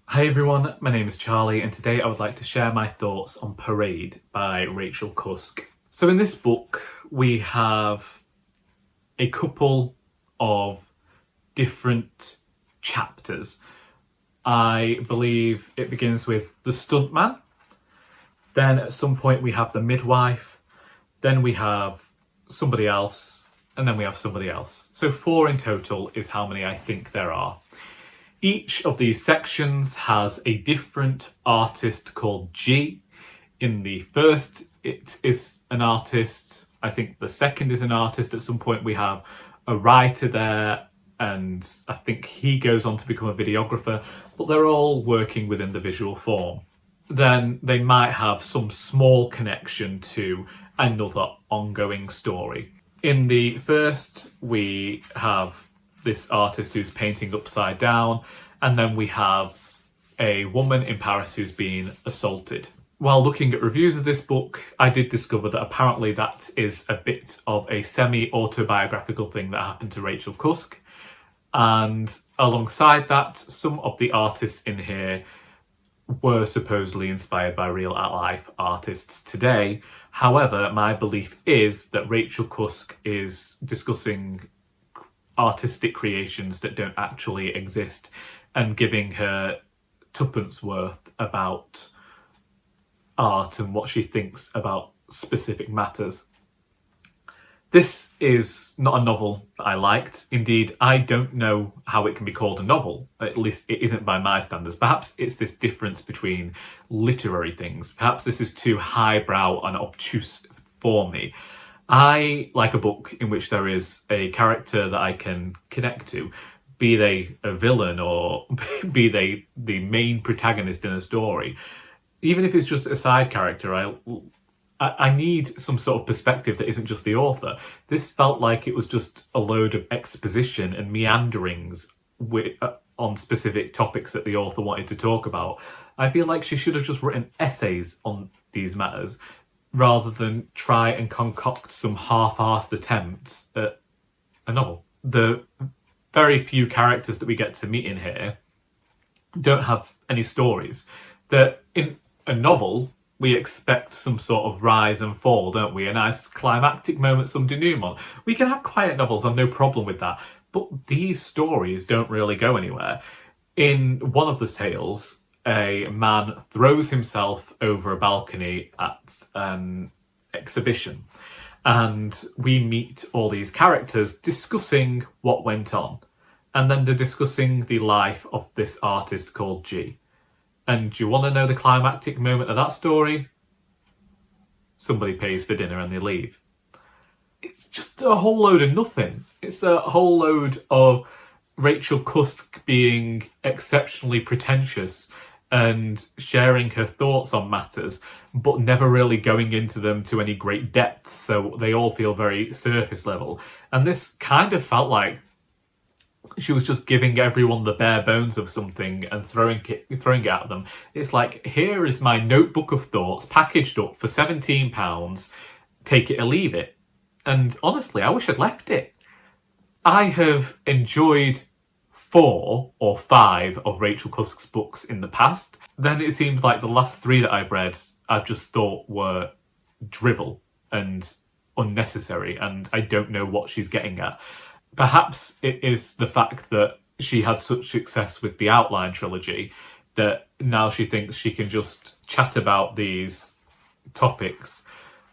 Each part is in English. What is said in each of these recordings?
Hi everyone, my name is Charlie and today I would like to share my thoughts on Parade by Rachel Cusk. So in this book we have a couple of different chapters. I believe it begins with the stuntman, then at some point we have the midwife, then we have somebody else, and then we have somebody else. So 4 in total is how many I think there are. Each of these sections has a different artist called G. In the first, it is an artist. I think the second is an artist. At some point we have a writer there, and I think he goes on to become a videographer, but they're all working within the visual form. Then they might have some small connection to another ongoing story. In the first, we have this artist who's painting upside down, and then we have a woman in Paris who's been assaulted. While looking at reviews of this book, I did discover that apparently that is a bit of a semi-autobiographical thing that happened to Rachel Cusk, and alongside that, some of the artists in here were supposedly inspired by real-life artists today. However, my belief is that Rachel Cusk is discussing artistic creations that don't actually exist and giving her tuppence worth about art and what she thinks about specific matters. This is not a novel that I liked. Indeed, I don't know how it can be called a novel. At least it isn't by my standards. Perhaps it's this difference between literary things. Perhaps this is too highbrow and obtuse for me. I like a book in which there is a character that I can connect to, be they a villain or be they the main protagonist in a story. Even if it's just a side character, I need some sort of perspective that isn't just the author. This felt like it was just a load of exposition and meanderings on specific topics that the author wanted to talk about. I feel like she should have just written essays on these matters, rather than try and concoct some half-arsed attempts at a novel. The very few characters that we get to meet in here don't have any stories. That in a novel, we expect some sort of rise and fall, don't we? A nice climactic moment, some denouement. We can have quiet novels, I've no problem with that. But these stories don't really go anywhere. In one of the tales, a man throws himself over a balcony at an exhibition, and we meet all these characters discussing what went on, and then they're discussing the life of this artist called G. And do you want to know the climactic moment of that story? Somebody pays for dinner and they leave. It's just a whole load of nothing. It's a whole load of Rachel Cusk being exceptionally pretentious and sharing her thoughts on matters, but never really going into them to any great depth, so they all feel very surface level. And this kind of felt like she was just giving everyone the bare bones of something and throwing it at them. It's like, here is my notebook of thoughts packaged up for £17, take it or leave it. And honestly, I wish I'd left it. I have enjoyed 4 or 5 of Rachel Cusk's books in the past. Then it seems like the last 3 that I've read, I've just thought were drivel and unnecessary, and I don't know what she's getting at. Perhaps it is the fact that she had such success with the Outline trilogy that now she thinks she can just chat about these topics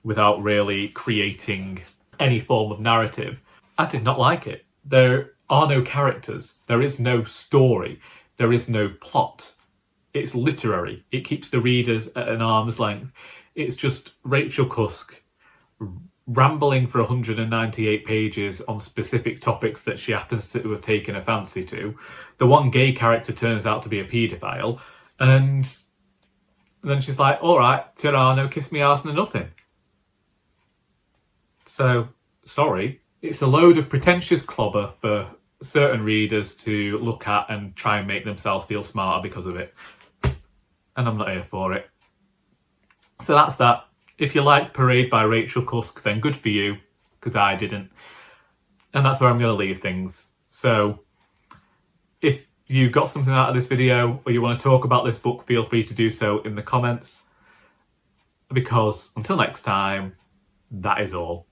without really creating any form of narrative. I did not like it. There are no characters. There is no story. There is no plot. It's literary. It keeps the readers at an arm's length. It's just Rachel Cusk rambling for 198 pages on specific topics that she happens to have taken a fancy to. The one gay character turns out to be a paedophile, and then she's like, all right, Tirano, kiss me arse and nothing. So, sorry. It's a load of pretentious clobber for certain readers to look at and try and make themselves feel smarter because of it. And I'm not here for it. So that's that. If you like Parade by Rachel Cusk, then good for you, because I didn't. And that's where I'm going to leave things. So if you got something out of this video or you want to talk about this book, feel free to do so in the comments, because until next time, that is all.